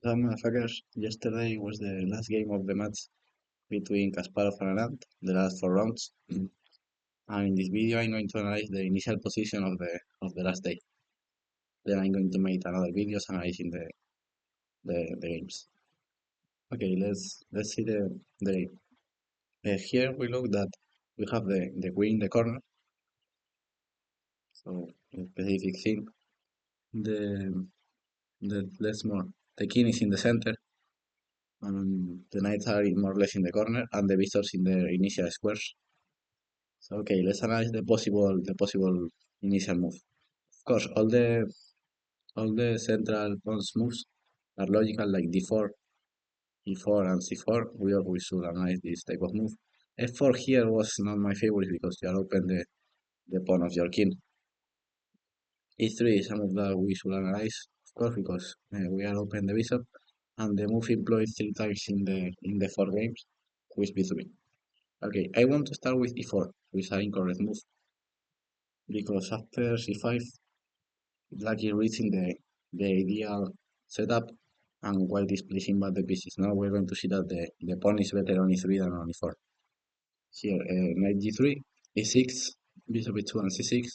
So, motherfuckers, yesterday was the last game of the match between Kasparov and Anand, the last 4 rounds. And in this video, I'm going to analyze the initial position of the last day. Then I'm going to make another videos analyzing the games. Okay, let's see the game. Here we look that we have the queen in the corner. So a specific thing. The let's more. The king is in the center, and the knights are more or less in the corner, and the bishops in the initial squares. So okay, let's analyze the possible initial move. Of course, all the central pawns moves are logical, like d4, e4, and c4. We always should analyze this type of move. f4 here was not my favorite because you are open the pawn of your king. e3 is a move that we should analyze, of course, because we are open the bishop, and the move employed 3 times in the 4 games with b3. Okay, I want to start with e4, with an incorrect move, because after c5 black is reaching the ideal setup and white is placing back the pieces. Now we're going to see that the pawn is better on e3 than on e4. Here, knight g3, e6, bishop e2 and c6,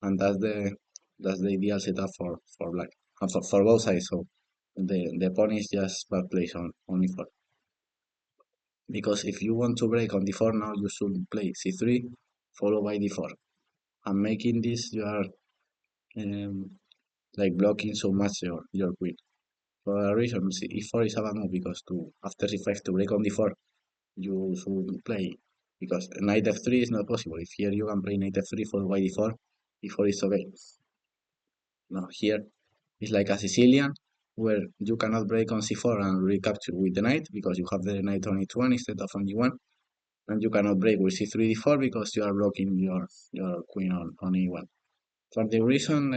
and that's the ideal setup for black, and for both sides. So the pawn is just bad place on e4. Because if you want to break on d4 now, you should play c3 followed by d4, and making this you are um, like blocking so much your queen. For a reason, e4 is a bad move because after c5 to break on d4, you should play, because knight f3 is not possible. If here you can play knight f3 followed by d4, e4 is okay. Now here it's like a Sicilian, where you cannot break on c4 and recapture with the knight because you have the knight on e1 instead of on e1, and you cannot break with c3 d4 because you are blocking your queen on e1. For the reason,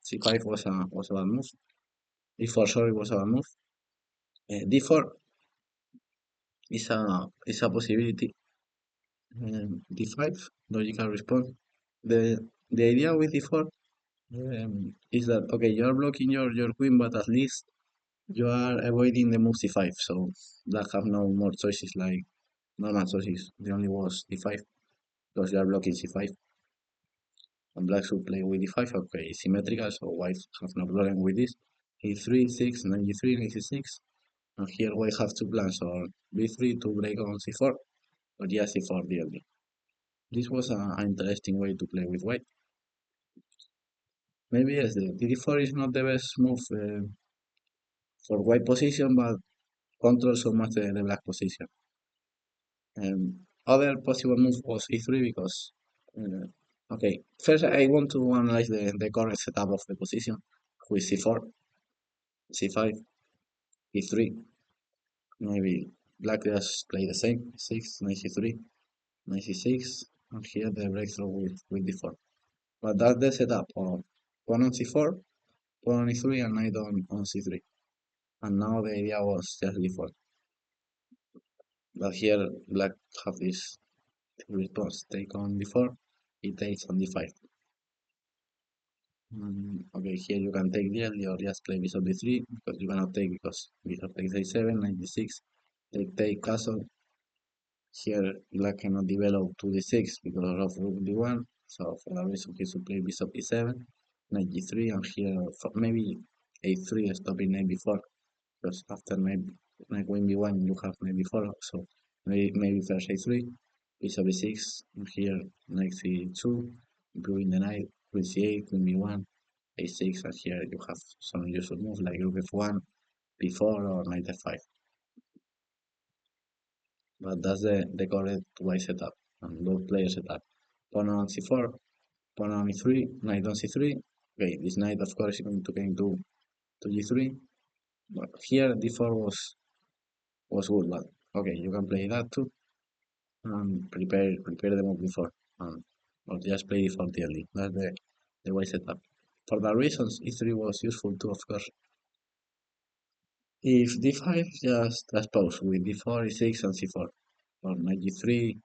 c5 was a bad move. d4, sorry, was a bad move. d4 is a possibility. D5 logical response. The idea with d4 is that okay, you are blocking your queen, but at least you are avoiding the move c5. So black have no more choices, like normal choices. The only was d5 because you are blocking c5, and black should play with d5. Okay, symmetrical, so white have no problem with this. e3, 6, knight g3, knight c6, and here white have two plans, or b3 to break on c4, or just c4 DLD. This was an interesting way to play with white. Maybe yes, the d4 is not the best move for white position, but controls so much the black position. Other possible move was e3 because, okay, first I want to analyze the correct setup of the position with c4, c5, e3. Maybe black just play the same, 6, knight c3, knight c6, and here the breakthrough with d4. But that's the setup of pawn on c4, pawn on e3, and knight on c3. And now the idea was just d4. But here black have this response, take on d4, he takes on d5. Okay, here you can take DLD or just play bishop d3, because you cannot take because bishop takes a7, knight d6, take castle. Here black cannot develop to d6 because of rook d1, so for that reason he should play bishop e7, knight g3, and here maybe a3 stopping knight b4, because after knight queen b1 you have knight b4, so maybe first a3, bishop e6, and here knight c2, improving the knight, queen c8, queen b1, a6, and here you have some useful moves like rook f1, b4, or knight f5. But that's the correct white setup and both player setup. Pawn on c4, pawn on e3, knight on c3. Okay, this knight of course is going to gain to g3. But here d4 was good, but okay, you can play that too. And prepare the move before. Or just play d4 DLD. That's the white setup. For that reasons, e3 was useful too, of course. If d5, just transpose with d4, e6, and c4. Or knight g3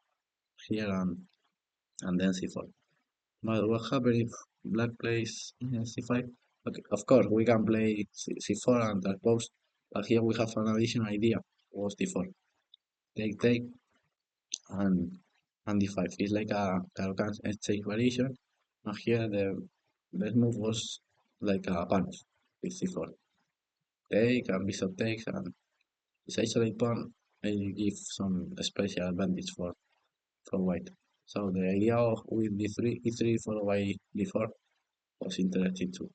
here and then c4. But what happens if black plays c5? Okay, of course we can play c4 and transpose, But here we have an additional idea. Was d4. Take, and d5. It's like a Caro-Kann exchange variation. And here the best move was like a punch with c4. Take and bishop takes, and this isolate pawn will give some special advantage for white. So the idea of with d3, e3 followed by d4 was interesting too.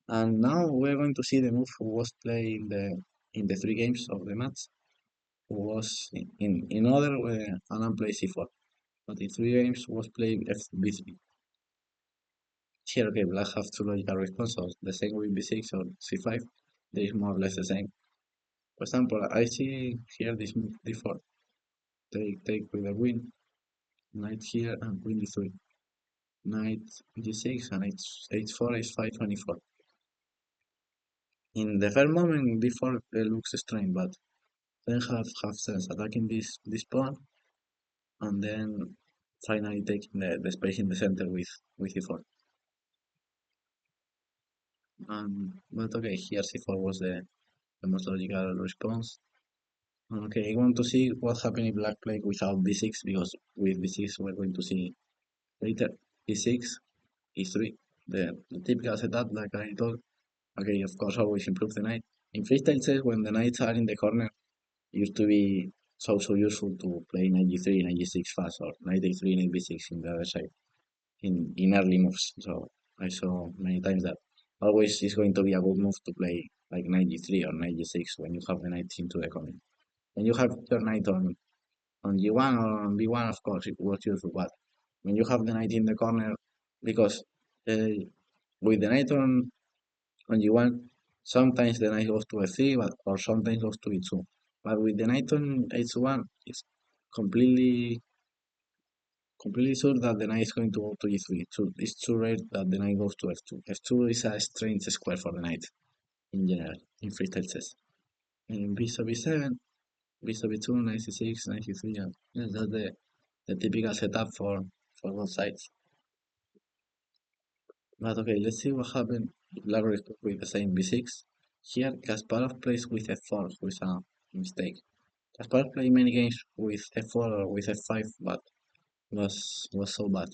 And now we're going to see the move who was played in the 3 games of the match. Who was in order Anand played c4, but in 3 games was played b3. Here, okay, black have two logical responses. The same with b6 or c5. They is more or less the same. For example, I see here this move d4. Take with a queen. Knight here and queen d3. Knight d6 and h4, h5, 24. In the first moment, d4 looks strange, but then have sense attacking this pawn and then finally taking the space in the center with e4. But okay, here c4 was the most logical response. Okay, I want to see what happened if black played without b6, because with b6 we're going to see later e6, e3, the typical setup like I told. Okay, of course always improve the knight. In freestyle chess, when the knights are in the corner, it used to be so useful to play knight g3, knight g6 fast, or knight a3, knight b6 in the other side in early moves. So I saw many times that always is going to be a good move to play like knight g3 or knight g6 when you have the knight into the corner. When you have your knight on g1 or on b1, of course it was useful, but when you have the knight in the corner, because uh, with the knight on g1, sometimes the knight goes to f3, or sometimes goes to e2. But with the knight on h1, it's completely sure that the knight is going to go to e3. So it's too rare that the knight goes to f2. f2 is a strange square for the knight in general in freestyle chess. In bishop b7, bishop b2, knight c6, knight c3, and yes, that's the typical setup for both sides. But okay, let's see what happened if black responds with the same b6. Here, Kasparov plays with f4, with a mistake. Kasparov played many games with f4 or with f5, but was so bad.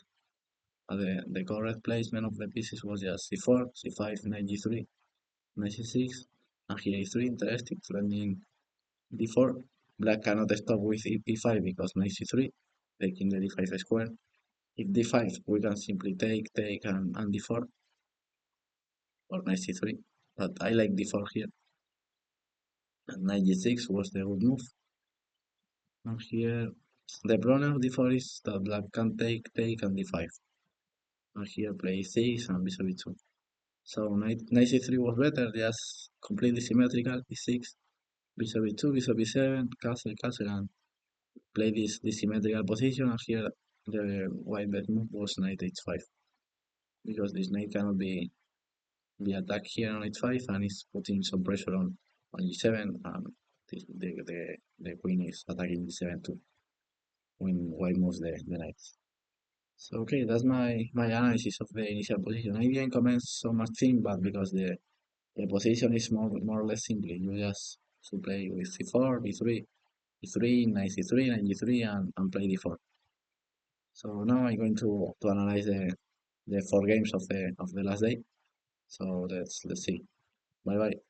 The correct placement of the pieces was just c4, c5, knight g3, knight c6, and here e3, interesting, threatening d4. Black cannot stop with e5 because knight c3, taking the d5 square. If d5, we can simply take, and d4, or knight c3, but I like d4 here. And knight g6 was the good move. And here, the problem of d4 is that black can take, and d5. And here play e6 and bishop e2. So knight c3 was better, just completely symmetrical, e6, bishop e2, bishop e7, castle, and play this symmetrical position. And here the white bet move was knight h5, because this knight cannot be attacked here on h5, and it's putting some pressure on g7, and the queen is attacking g7 too when white moves the knights. So okay, that's my analysis of the initial position. I didn't comment so much thing, but because the position is more or less simple. You just to play with c4, b3, e3, knight c3, knight g3, and play d4. So now I'm going to analyze the 4 games of the last day. So let's see. Bye bye.